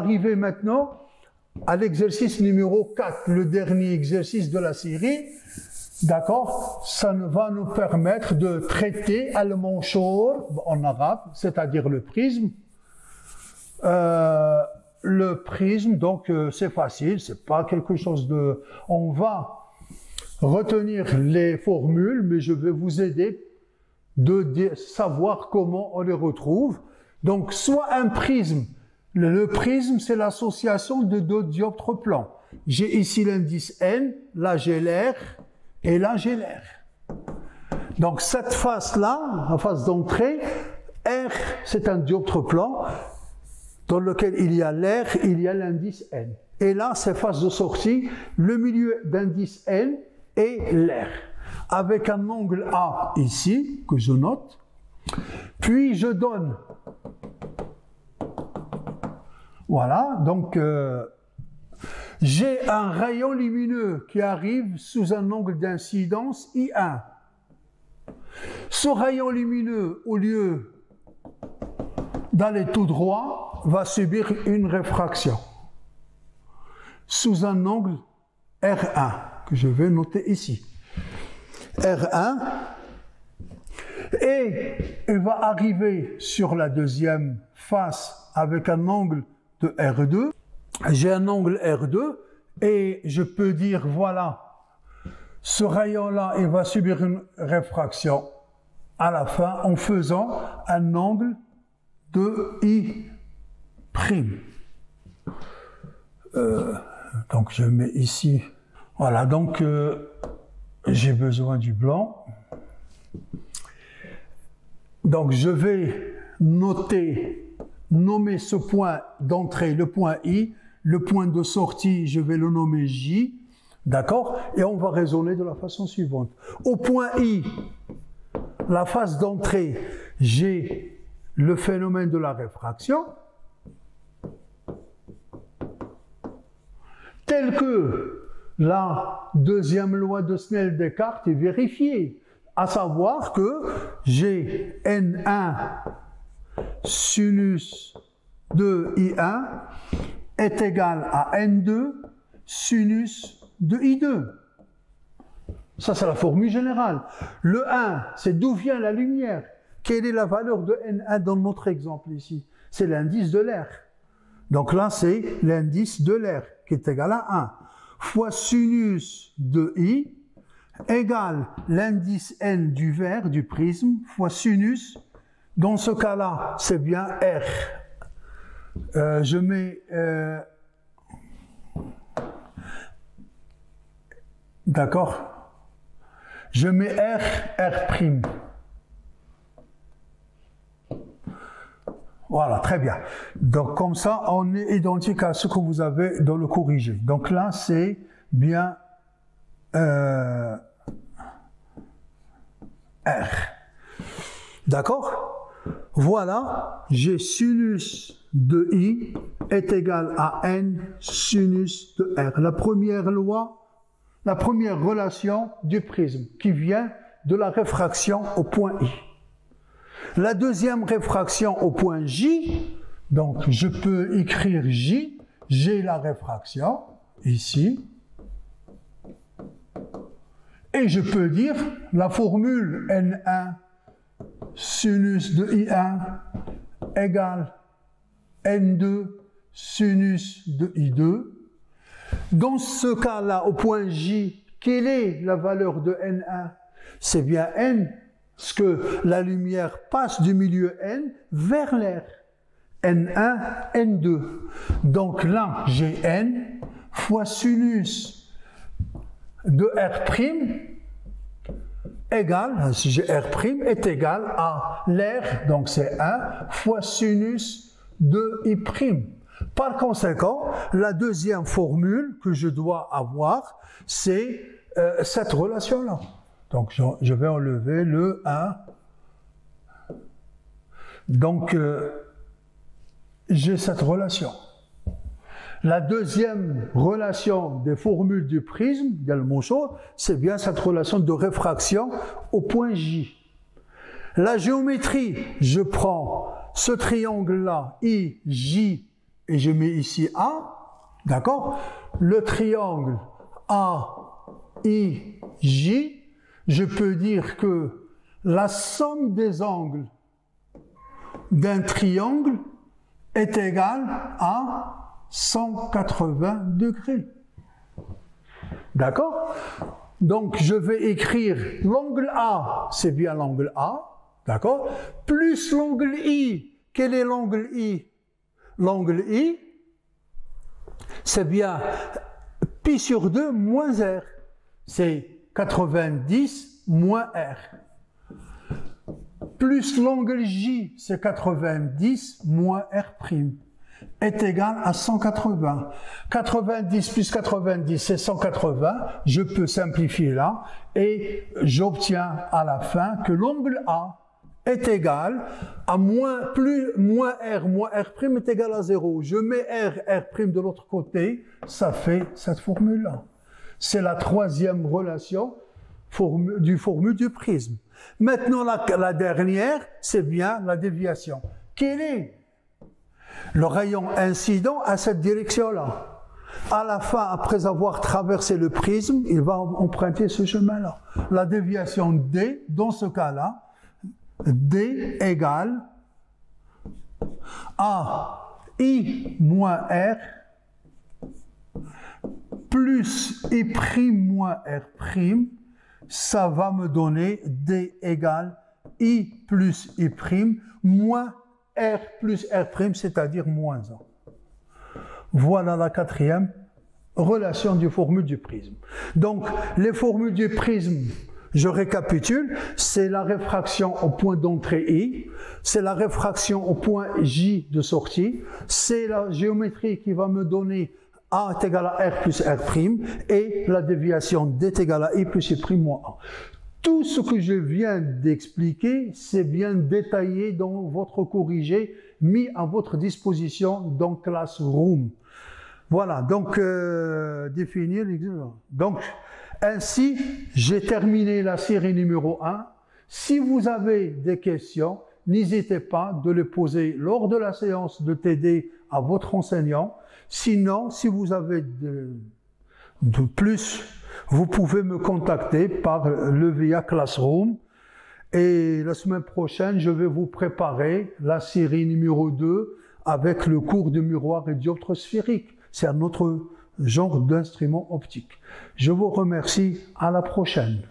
arriver maintenant à l'exercice numéro 4, le dernier exercice de la série. D'accord? Ça va nous permettre de traiter al-manshur en arabe, c'est-à-dire le prisme. Le prisme, donc c'est facile, c'est pas quelque chose de... On va retenir les formules, mais je vais vous aider de savoir comment on les retrouve. Donc, soit un prisme. Le prisme, c'est l'association de deux dioptres plans. J'ai ici l'indice N, là j'ai l'air, et là j'ai l'air. Donc, cette face-là, la face d'entrée, R, c'est un dioptre plan dans lequel il y a l'air, il y a l'indice N. Et là, c'est face de sortie, le milieu d'indice N et l'air. Avec un angle A ici, que je note. Puis, je donne... Voilà, donc j'ai un rayon lumineux qui arrive sous un angle d'incidence I1. Ce rayon lumineux, au lieu d'aller tout droit, va subir une réfraction sous un angle R1, que je vais noter ici. R1, et il va arriver sur la deuxième face avec un angle de R2, j'ai un angle R2 et je peux dire voilà, ce rayon-là, il va subir une réfraction à la fin en faisant un angle de I'. Donc je mets ici, voilà, donc j'ai besoin du blanc. Donc je vais nommer ce point d'entrée, le point I, le point de sortie, je vais le nommer J, d'accord? Et on va raisonner de la façon suivante. Au point I, la face d'entrée, j'ai le phénomène de la réfraction, tel que la deuxième loi de Snell-Descartes est vérifiée, à savoir que j'ai N1 sinus de I1 est égal à N2 sinus de I2. Ça, c'est la formule générale. Le 1, c'est d'où vient la lumière. Quelle est la valeur de N1 dans notre exemple ici? C'est l'indice de l'air. Donc là, c'est l'indice de l'air qui est égal à 1 fois sinus de I égale l'indice N du verre, du prisme, fois sinus. Dans ce cas-là, c'est bien R. Je mets... D'accord? Je mets R, R'. Voilà, très bien. Donc, comme ça, on est identique à ce que vous avez dans le corrigé. Donc là, c'est bien R. D'accord? Voilà, j'ai sinus de I est égal à N sinus de R. La première loi, la première relation du prisme qui vient de la réfraction au point I. La deuxième réfraction au point J, donc je peux écrire J, j'ai la réfraction ici, et je peux dire la formule N1 sinus de I1 égale N2 sinus de I2. Dans ce cas-là, au point J, quelle est la valeur de N1? C'est bien N, parce que la lumière passe du milieu N vers l'air. N1, N2. Donc là, j'ai N fois sinus de R' égale, si j'ai R' est égal à l'air, donc c'est 1 fois sinus de I'. Par conséquent, la deuxième formule que je dois avoir, c'est cette relation-là. Donc, je vais enlever le 1. Donc, j'ai cette relation. La deuxième relation des formules du prisme, d'Al-Manshur, c'est bien cette relation de réfraction au point J. La géométrie, je prends ce triangle-là, I, J, et je mets ici A, d'accord? Le triangle AIJ, je peux dire que la somme des angles d'un triangle est égale à 180 degrés. D'accord? Donc, je vais écrire l'angle A, c'est bien l'angle A, d'accord? Plus l'angle I. Quel est l'angle I? L'angle I, c'est bien pi sur 2 moins R. C'est 90 moins R. Plus l'angle J, c'est 90 moins R', est égal à 180. 90 plus 90, c'est 180. Je peux simplifier là et j'obtiens à la fin que l'angle A est égal à moins R' est égal à 0. Je mets R' de l'autre côté, ça fait cette formule-là. C'est la troisième relation du formule du prisme. Maintenant, la dernière, c'est bien la déviation. Quel est le rayon incident à cette direction-là? À la fin, après avoir traversé le prisme, il va emprunter ce chemin-là. La déviation D, dans ce cas-là, D égale à I moins R plus I' moins R', ça va me donner D égale I plus I' moins R plus R', c'est-à-dire moins 1. Voilà la quatrième relation du formule du prisme. Donc, les formules du prisme, je récapitule, c'est la réfraction au point d'entrée I, c'est la réfraction au point J de sortie, c'est la géométrie qui va me donner A est égal à R plus R', et la déviation D est égale à I plus I' moins 1. Tout ce que je viens d'expliquer, c'est bien détaillé dans votre corrigé, mis à votre disposition dans Classroom. Voilà, donc définir l'exemple. Donc, ainsi, j'ai terminé la série numéro 1. Si vous avez des questions, n'hésitez pas de les poser lors de la séance de TD à votre enseignant. Sinon, si vous avez de plus, vous pouvez me contacter par le via Classroom. Et la semaine prochaine, je vais vous préparer la série numéro 2 avec le cours de miroir et dioptre sphérique. C'est un autre genre d'instrument optique. Je vous remercie. À la prochaine.